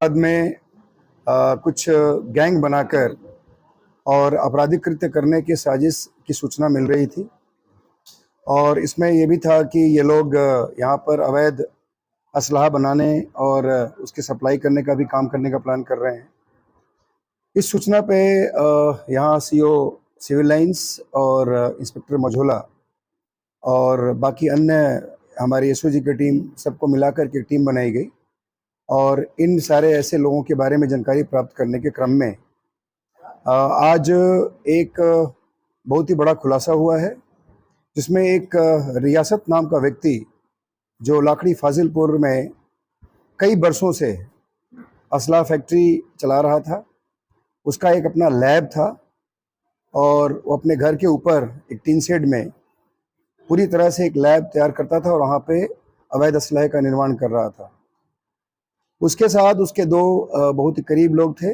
हैदराबाद में कुछ गैंग बनाकर और आपराधिक कृत्य करने की साजिश की सूचना मिल रही थी और इसमें ये भी था कि ये लोग यहाँ पर अवैध असलहा बनाने और उसकी सप्लाई करने का भी काम करने का प्लान कर रहे हैं। इस सूचना पे यहाँ सीओ सिविल लाइंस और इंस्पेक्टर मझोला और बाकी अन्य हमारी एसओजी की टीम सबको मिलाकर के टीम बनाई गई और इन सारे ऐसे लोगों के बारे में जानकारी प्राप्त करने के क्रम में आज एक बहुत ही बड़ा खुलासा हुआ है, जिसमें एक रियासत नाम का व्यक्ति जो लाखड़ी फाजिलपुर में कई बरसों से असला फैक्ट्री चला रहा था। उसका एक अपना लैब था और वो अपने घर के ऊपर एक टीन शेड में पूरी तरह से एक लैब तैयार करता था और वहाँ पे अवैध असलहे का निर्माण कर रहा था। उसके साथ उसके दो बहुत ही करीब लोग थे,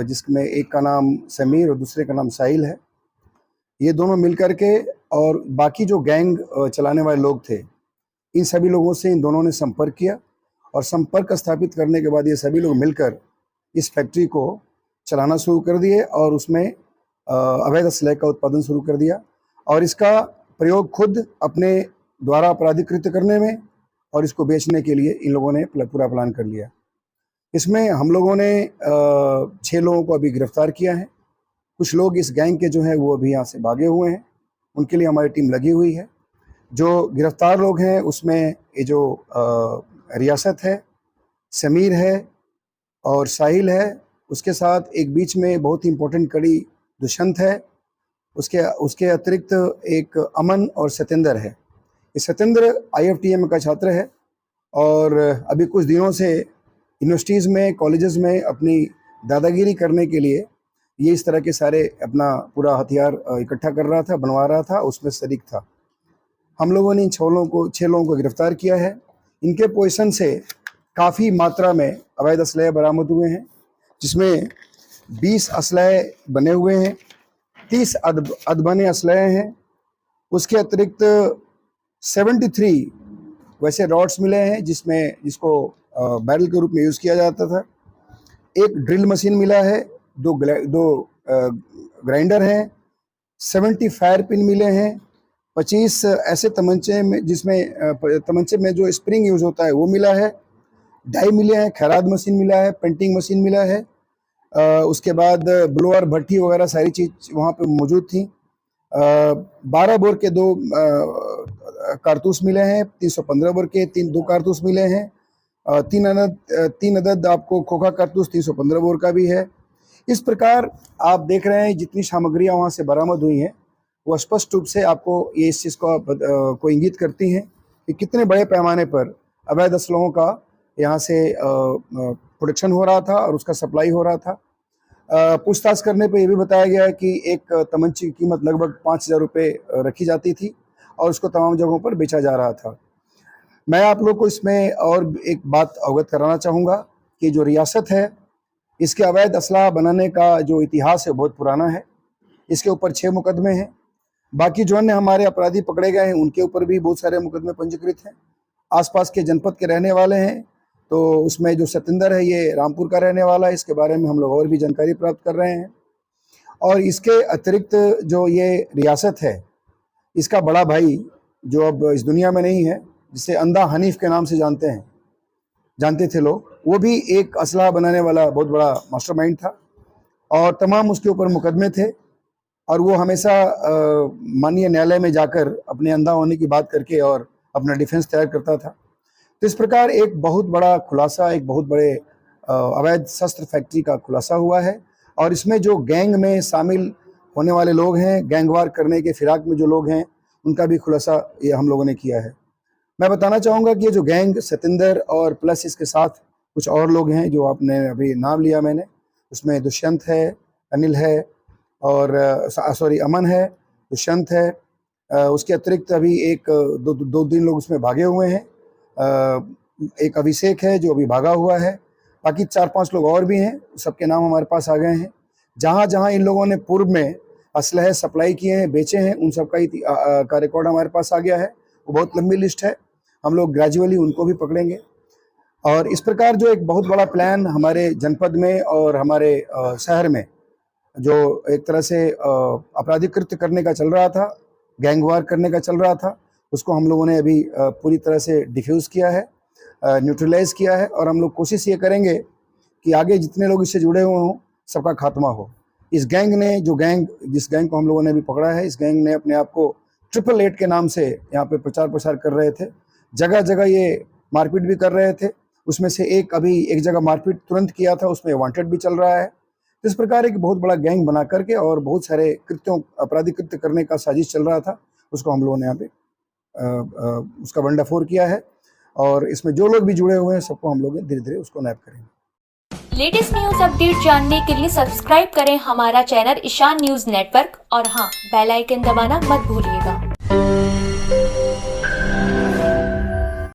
जिसमें एक का नाम समीर और दूसरे का नाम साहिल है। ये दोनों मिलकर के और बाकी जो गैंग चलाने वाले लोग थे, इन सभी लोगों से इन दोनों ने संपर्क किया और संपर्क स्थापित करने के बाद ये सभी लोग मिलकर इस फैक्ट्री को चलाना शुरू कर दिए और उसमें अवैध असलहे का उत्पादन शुरू कर दिया और इसका प्रयोग खुद अपने द्वारा आपराधिक कृत्य करने में और इसको बेचने के लिए इन लोगों ने पूरा प्लान कर लिया। इसमें हम लोगों ने 6 लोगों को अभी गिरफ्तार किया है। कुछ लोग इस गैंग के जो है वो अभी यहाँ से भागे हुए हैं, उनके लिए हमारी टीम लगी हुई है। जो गिरफ्तार लोग हैं उसमें ये जो रियासत है, समीर है और साहिल है, उसके साथ एक बीच में बहुत ही इम्पोर्टेंट कड़ी दुष्यंत है, उसके अतिरिक्त एक अमन और सत्येंद्र है। ये सत्येंद्र IFTM का छात्र है और अभी कुछ दिनों से यूनिवर्सिटीज़ में, कॉलेजेस में अपनी दादागिरी करने के लिए ये इस तरह के सारे अपना पूरा हथियार इकट्ठा कर रहा था, बनवा रहा था, उसमें शरीक था। हम लोगों ने इन 6 लोगों को गिरफ्तार किया है। इनके पोजीशन से काफ़ी मात्रा में अवैध असलहे बरामद हुए हैं, जिसमें 20 असलहे बने हुए हैं, 30 अदबने असलहे हैं। उसके अतिरिक्त 73 वैसे रॉड्स मिले हैं जिसको बैरल के रूप में यूज़ किया जाता था। एक ड्रिल मशीन मिला है, दो ग्राइंडर हैं, 70 फायर पिन मिले हैं, 25 ऐसे तमंचे में जिसमें तमंचे में जो स्प्रिंग यूज़ होता है वो मिला है, डाई मिले हैं, खैरात मशीन मिला है, पेंटिंग मशीन मिला है। उसके बाद ब्लोअर, भट्टी वगैरह सारी चीज़ वहाँ पे मौजूद थी। 12 बोर के 2 कारतूस मिले हैं, 315 बोर के 2 कारतूस मिले हैं, 3 अदद आपको खोखा कारतूस 315 बोर का भी है। इस प्रकार आप देख रहे हैं जितनी सामग्रियां वहाँ से बरामद हुई हैं वो स्पष्ट रूप से आपको ये इस चीज़ को इंगित करती हैं कि कितने बड़े पैमाने पर अवैध असलहों का यहाँ से प्रोडक्शन हो रहा था और उसका सप्लाई हो रहा था। पूछताछ करने पे ये भी बताया गया है कि एक तमंचे की कीमत लगभग 5,000 रुपये रखी जाती थी और उसको तमाम जगहों पर बेचा जा रहा था। मैं आप लोग को इसमें और एक बात अवगत कराना चाहूँगा कि जो रियासत है, इसके अवैध असलहा बनाने का जो इतिहास है बहुत पुराना है। इसके ऊपर 6 मुकदमे हैं। बाकी जो अन्य हमारे अपराधी पकड़े गए हैं उनके ऊपर भी बहुत सारे मुकदमे पंजीकृत हैं। आसपास के जनपद के रहने वाले हैं, तो उसमें जो सत्येंद्र है ये रामपुर का रहने वाला है। इसके बारे में हम लोग और भी जानकारी प्राप्त कर रहे हैं। और इसके अतिरिक्त जो ये रियासत है, इसका बड़ा भाई जो अब इस दुनिया में नहीं है, जिसे अंधा हनीफ के नाम से जानते थे लोग, वो भी एक असलहा बनाने वाला बहुत बड़ा मास्टरमाइंड था और तमाम उसके ऊपर मुकदमे थे और वो हमेशा माननीय न्यायालय में जाकर अपने अंधा होने की बात करके और अपना डिफेंस तैयार करता था। तो इस प्रकार एक बहुत बड़ा खुलासा, एक बहुत बड़े अवैध शस्त्र फैक्ट्री का खुलासा हुआ है और इसमें जो गैंग में शामिल होने वाले लोग हैं, गैंगवार करने के फिराक में जो लोग हैं, उनका भी खुलासा ये हम लोगों ने किया है। मैं बताना चाहूँगा कि ये जो गैंग सत्येंद्र और प्लस इसके साथ कुछ और लोग हैं जो आपने अभी नाम लिया मैंने, उसमें दुष्यंत है, अनिल है और अमन है, दुष्यंत है। उसके अतिरिक्त अभी एक दो तीन लोग उसमें भागे हुए हैं। एक अभिषेक है जो अभी भागा हुआ है। बाकी 4-5 लोग और भी हैं, सबके नाम हमारे पास आ गए हैं। जहाँ जहाँ इन लोगों ने पूर्व में असलहे सप्लाई किए हैं, बेचे हैं, उन सब का रिकॉर्ड हमारे पास आ गया है। वो बहुत लंबी लिस्ट है, हम लोग ग्रेजुअली उनको भी पकड़ेंगे। और इस प्रकार जो एक बहुत बड़ा प्लान हमारे जनपद में और हमारे शहर में जो एक तरह से आपराधिक कृत्य करने का चल रहा था, गैंग वार करने का चल रहा था, उसको हम लोगों ने अभी पूरी तरह से डिफ्यूज़ किया है, न्यूट्रलाइज़ किया है। और हम लोग कोशिश ये करेंगे कि आगे जितने लोग इससे जुड़े हुए हों, सबका खात्मा हो। इस गैंग ने जिस गैंग को हम लोगों ने अभी पकड़ा है, इस गैंग ने अपने आप को 888 के नाम से यहाँ पे प्रचार प्रसार कर रहे थे। जगह जगह ये मारपीट भी कर रहे थे। उसमें से अभी एक जगह मारपीट तुरंत किया था, उसमें वांटेड भी चल रहा है। तो इस प्रकार एक बहुत बड़ा गैंग बना करके और बहुत सारे आपराधिक कृत्य करने का साजिश चल रहा था, उसको हम लोगों ने यहाँ पे उसका भंडाफोड़ किया है। और इसमें जो लोग भी जुड़े हुए हैं, सबको हम लोग धीरे धीरे उसको नैप करेंगे। लेटेस्ट न्यूज अपडेट जानने के लिए सब्सक्राइब करें हमारा चैनल ईशान न्यूज नेटवर्क और हाँ, बेल आइकन दबाना मत भूलिएगा।